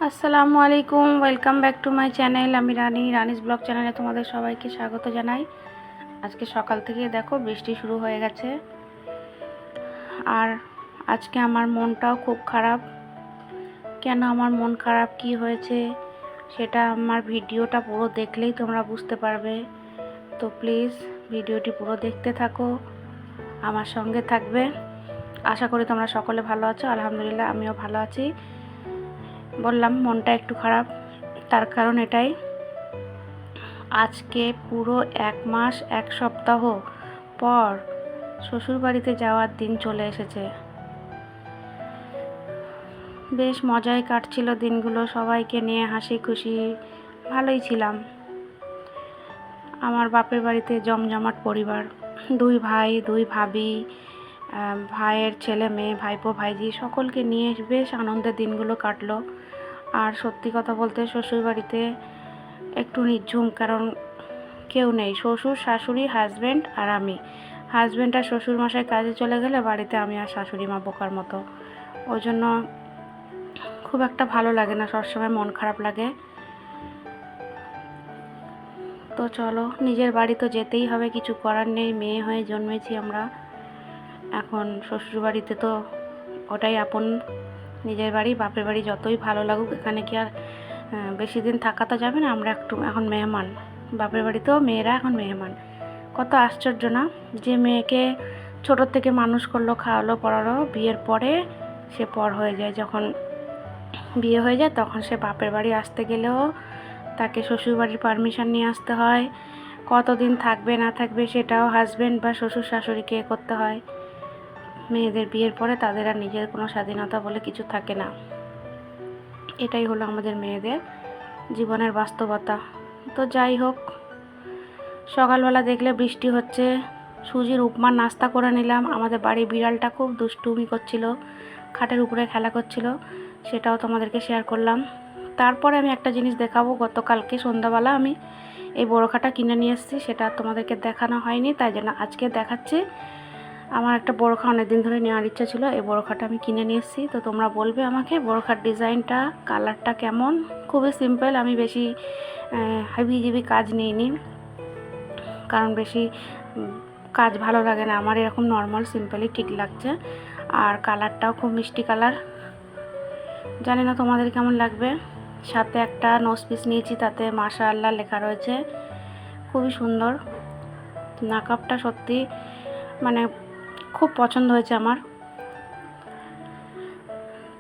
আসসালামু আলাইকুম, welcome back to my channel. আমি রানিস ব্লগ চ্যানেলে তোমাদের সবাইকে স্বাগত জানাই। আজকে সকাল থেকে দেখো বৃষ্টি শুরু হয়ে গেছে, আর আজকে আমার মনটাও খুব খারাপ। কেন আমার মন খারাপ, কি হয়েছে, সেটা আমার ভিডিওটা পুরো দেখলেই তোমরা বুঝতে পারবে। তো প্লিজ ভিডিওটি পুরো দেখতে থাকো, আমার সঙ্গে থাকবে। আশা করি তোমরা সকলে ভালো আছো। আলহামদুলিল্লাহ, আমিও ভালো আছি। বললাম মনটা একটু খারাপ, তার কারণ এটাই, আজকে পুরো 1 মাস 1 সপ্তাহ পর শ্বশুরবাড়িতে যাওয়ার দিন চলে এসেছে। বেশ মজায় কাটছিল দিনগুলো, সবাইকে নিয়ে হাসি খুশি ভালোই ছিলাম। আমার বাপের বাড়িতে জমজমাট পরিবার, 2 ভাই 2 ভাবি, ভাইয়ের ছেলে মেয়ে, ভাইপো ভাইজি সকলকে নিয়ে বেশ আনন্দের দিনগুলো কাটলো। আর সত্যি কথা বলতে শ্বশুরবাড়িতে একটু নিঝুম, কারণ কেউ নেই। শ্বশুর শাশুড়ি, হাজব্যান্ড আর আমি। হাজব্যান্ড আর শ্বশুর মশাই কাজে চলে গেলে বাড়িতে আমি আর শাশুড়ি মা বোকার মতো। ওই জন্য খুব একটা ভালো লাগে না, সবসময় মন খারাপ লাগে। তো চলো, নিজের বাড়ি তো যেতেই হবে, কিছু করার নেই, মেয়ে হয়ে জন্মেছি আমরা। এখন শ্বশুর বাড়িতে তো ওটাই আপন নিজের বাড়ি। বাপের বাড়ি যতই ভালো লাগুক, এখানে কি আর বেশি দিন থাকা তো যাবে না, আমরা একটু এখন মেহমান। বাপের বাড়িতেও মেয়েরা এখন মেহমান। কত আশ্চর্য না, যে মেয়েকে ছোট থেকে মানুষ করলো, খাওয়ালো, পড়ালো, বিয়ের পরে সে পর হয়ে যায়। যখন বিয়ে হয়ে যায় তখন সে বাপের বাড়ি আসতে গেলেও তাকে শ্বশুরবাড়ির পারমিশন নিয়ে আসতে হয়। কতদিন থাকবে না থাকবে সেটাও হাজব্যান্ড বা শ্বশুর শাশুড়িকে করতে হয়। মেয়েদের বিয়ের পরে তাদের আর নিজের কোনো স্বাধীনতা বলে কিছু থাকে না। এটাই হলো আমাদের মেয়েদের জীবনের বাস্তবতা। তো যাই হোক, সকালবেলা দেখলে বৃষ্টি হচ্ছে, সুজির উপমা নাস্তা করে নিলাম। আমাদের বাড়ির বিড়ালটা খুব দুষ্টুমি করছিল, খাটের উপরে খেলা করছিল, সেটাও তোমাদেরকে শেয়ার করলাম। তারপরে আমি একটা জিনিস দেখাবো, গতকালকে সন্ধ্যাবেলা আমি এই বোরখাটা কিনে নিয়ে এসেছি, সেটা তোমাদেরকে দেখানো হয়নি, তাই জন্য আজকে দেখাচ্ছি। আমার একটা বোরখা অনেকদিন ধরে নেওয়ার ইচ্ছা ছিল, এই বোরখাটা আমি কিনে নিয়ে এসেছি। তো তোমরা বলবে আমাকে বোরখার ডিজাইনটা, কালারটা কেমন। খুবই সিম্পল, আমি বেশি হাবিজিবি কাজ নিইনি, কারণ বেশি কাজ ভালো লাগে না আমার, এরকম নর্মাল সিম্পলই ঠিক লাগছে। আর কালারটাও খুব মিষ্টি কালার, জানি না তোমাদের কেমন লাগবে। সাথে একটা নোজ পিস নিয়েছি, তাতে মাশাআল্লাহ লেখা রয়েছে, খুবই সুন্দর। নাকাবটা সত্যি মানে খুব পছন্দ হয়েছে আমার।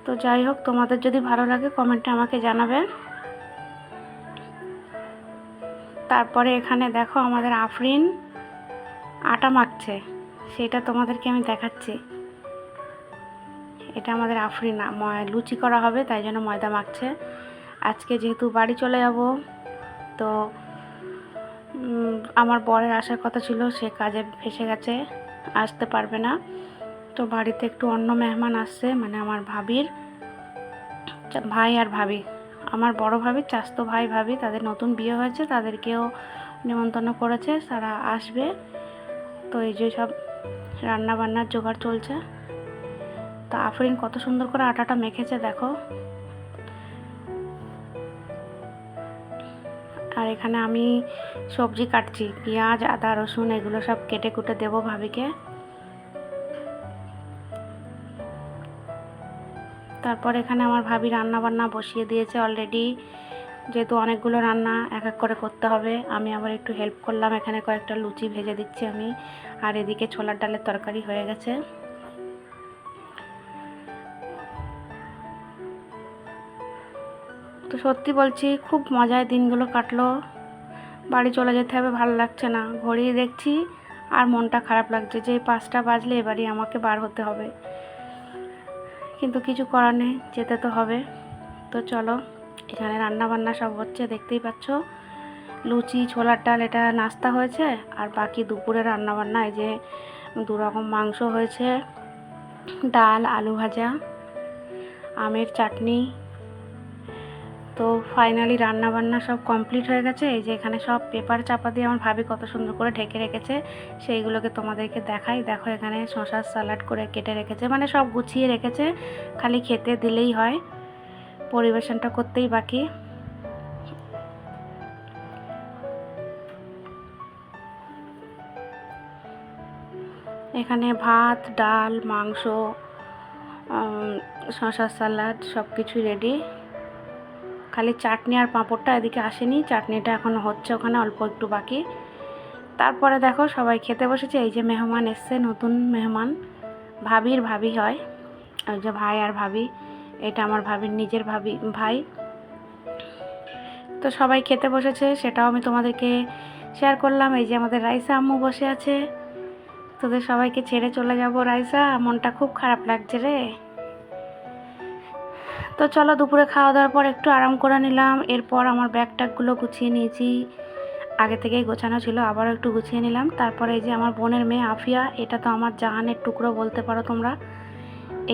তো যাই হোক, তোমাদের যদি ভালো লাগে কমেন্টে আমাকে জানাবে। তারপরে এখানে দেখো আমাদের আফরিন আটা মাখছে, সেটা তোমাদেরকে আমি দেখাচ্ছি। এটা আমাদের আফরিন লুচি করা হবে, তাই জন্য ময়দা মাখছে। আজকে যেহেতু বাড়ি চলে যাব, তো আমার বরের আসার কথা ছিল, সে কাজে ফেসে গেছে, আসতে পারবে না। তো বাড়িতে একটু অন্য মেহমান আসছে, মানে আমার ভাবির ভাই আর ভাবি, আমার বড় ভাবির চাচাতো ভাই ভাবি, তাদের নতুন বিয়ে হয়েছে, তাদেরকেও নিমন্ত্রণ করেছে, তারা আসবে। তো এই যে সব রান্না বান্নার জোগাড় চলছে। তো আফরিন কত সুন্দর করে আটাটা মেখেছে দেখো। আর এখানে আমি সবজি কাটছি, পেঁয়াজ, আদা, রসুন এগুলো সব কেটে কুটে দেবো ভাবিকে। তারপর এখানে আমার ভাবি রান্না বান্না বসিয়ে দিয়েছে অলরেডি, যেহেতু অনেকগুলো রান্না এক এক করে করতে হবে। আমি আবার একটু হেল্প করলাম, এখানে কয়েকটা লুচি ভেজে দিচ্ছি আমি। আর এদিকে ছোলার ডালের তরকারি হয়ে গেছে। তো সত্যি বলছি, খুব মজায় দিনগুলো কাটলো। বাড়ি চলে যেতে হবে, ভালো লাগছে না, ঘড়ি দেখছি আর মনটা খারাপ লাগছে যে 5টা বাজলে এবারই আমাকে বার হতে হবে, কিন্তু কিছু করার নেই, যেতে তো হবে। তো চলো, এখানে রান্না বান্না সব হচ্ছে, দেখতেই পাচ্ছ। লুচি, ছোলার ডাল এটা নাস্তা হয়েছে, আর বাকি দুপুরে রান্না বান্না এই যে 2 রকম মাংস হয়েছে, ডাল, আলু ভাজা, আমের চাটনি। তো ফাইনালি রান্না বান্না সব কমপ্লিট হয়ে গেছে। এই যে এখানে সব পেপার চাপা দিয়ে আমার ভাবি কত সুন্দর করে ঢেকে রেখেছে, সেইগুলোকে তোমাদেরকে দেখাই। দেখো এখানে শসার স্যালাড করে কেটে রেখেছে, মানে সব গুছিয়ে রেখেছে, খালি খেতে দিলেই হয়। পরিবেশনটা করতেই বাকি। এখানে ভাত, ডাল, মাংস, শশার স্যালাড সব কিছুই রেডি। খালি চাটনি আর পাঁপড়টা এদিকে আসেনি, চাটনিটা এখনও হচ্ছে, ওখানে অল্প একটু বাকি। তারপরে দেখো সবাই খেতে বসেছে। এই যে মেহমান এসছে, নতুন মেহমান, ভাবির ভাবি হয়, ওই যে ভাই আর ভাবি, এটা আমার ভাবির নিজের ভাই। তো সবাই খেতে বসেছে, সেটাও আমি তোমাদেরকে শেয়ার করলাম। এই যে আমাদের রাইসা আম্মু বসে আছে। তোদের সবাইকে ছেড়ে চলে যাব রাইসা, মনটা খুব খারাপ লাগছে রে। তো চলো, দুপুরে খাওয়া দাওয়ার পর একটু আরাম করে নিলাম। এরপর আমার ব্যাগ ট্যাগগুলো গুছিয়ে নিয়েছি, আগে থেকেই গোছানো ছিল, আবারও একটু গুছিয়ে নিলাম। তারপরে এই যে আমার বোনের মেয়ে আফিয়া, এটা তো আমার জাহানের টুকরো বলতে পারো তোমরা।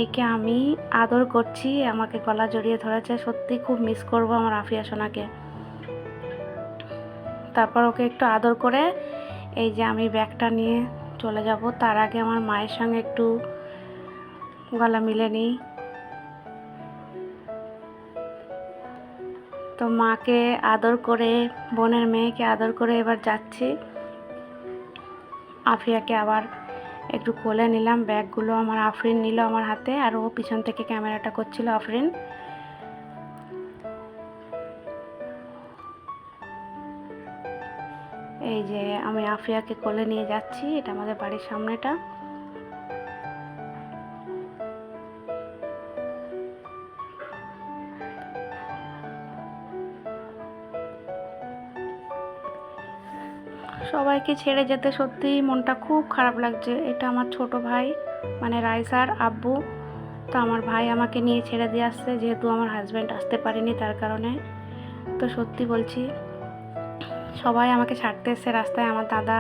একে আমি আদর করছি, আমাকে গলা জড়িয়ে ধরেছে। সত্যি খুব মিস করব আমার আফিয়া সোনাকে। তারপর ওকে একটু আদর করে এই যে আমি ব্যাগটা নিয়ে চলে যাব। তার আগে আমার মায়ের সঙ্গে একটু গলা মিলে নিই। তো মাকে আদর করে, বোনের মেয়েকে আদর করে এবার যাচ্ছি। আফিয়াকে আবার একটু কোলে নিলাম, ব্যাগগুলো আমার আফরিন নিল আমার হাতে, আর ও পিছন থেকে ক্যামেরাটা করছিল আফরিন। এই যে আমি আফিয়াকে কোলে নিয়ে যাচ্ছি, এটা আমাদের বাড়ির সামনেটা। সবাইকে ছেড়ে যেতে সত্যিই মনটা খুব খারাপ লাগছে। এটা আমার ছোট ভাই, মানে রাইসার আব্বু। তো আমার ভাই আমাকে নিয়ে ছেড়ে দিয়ে আসছে, যেহেতু আমার হাজব্যান্ড আসতে পারেনি তার কারণে। তো সত্যি বলছি, সবাই আমাকে ছাড়তে এসছে রাস্তায়। আমার দাদা,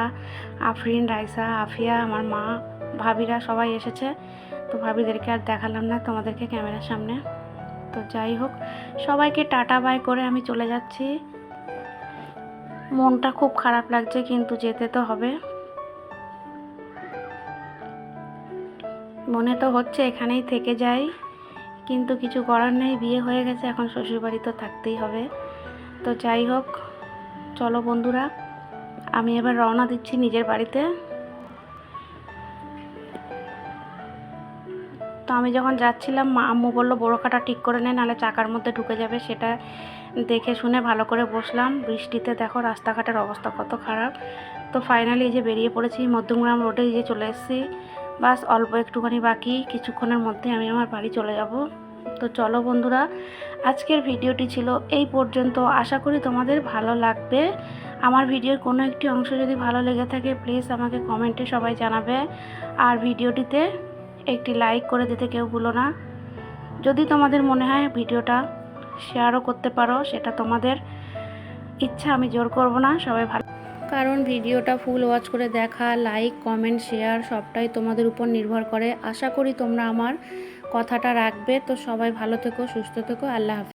আফরিন, রাইসা, আফিয়া, আমার মা, ভাবিরা সবাই এসেছে। তো ভাবিদেরকে আর দেখালাম না তোমাদেরকে ক্যামেরার সামনে। তো যাই হোক, সবাইকে টাটা বাই করে আমি চলে যাচ্ছি। মনটা খুব খারাপ লাগছে, কিন্তু যেতে তো হবে। মনে তো হচ্ছে এখানেই থেকে যাই, কিন্তু কিছু করার নেই, বিয়ে হয়ে গেছে, এখন শ্বশুরবাড়ি তো থাকতেই হবে। তো যাই হোক, চলো বন্ধুরা, আমি এবার রওনা দিচ্ছি নিজের বাড়িতে। তো আমি যখন যাচ্ছিলাম, আম্মু বললো বোরখাটা ঠিক করে নে, নাহলে চাকার মধ্যে ঢুকে যাবে। সেটা দেখে শুনে ভালো করে বসলাম। বৃষ্টিতে দেখো রাস্তাঘাটের অবস্থা কত খারাপ। তো ফাইনালি এই যে বেরিয়ে পড়েছি, মধ্যমগ্রাম রোডে যে চলে এসেছি। বাস অল্প একটুখানি বাকি, কিছুক্ষণের মধ্যে আমি আমার বাড়ি চলে যাব। তো চলো বন্ধুরা, আজকের ভিডিওটি ছিল এই পর্যন্ত। আশা করি তোমাদের ভালো লাগবে। আমার ভিডিওর কোনো একটি অংশ যদি ভালো লেগে থাকে, প্লিজ আমাকে কমেন্টে সবাই জানাবে। আর ভিডিওটিতে একটি লাইক করে দিতে কেউ ভুলো না। যদি তোমাদের মনে হয় ভিডিওটা শেয়ারও করতে পারো, সেটা তোমাদের ইচ্ছা, আমি জোর করব না। সবাই ভালো, কারণ ভিডিওটা ফুল ওয়াচ করে দেখা, লাইক, কমেন্ট, শেয়ার সবটাই তোমাদের উপর নির্ভর করে। আশা করি তোমরা আমার কথাটা রাখবে। তো সবাই ভালো থেকো, সুস্থ থেকো, আল্লাহ হাফেজ।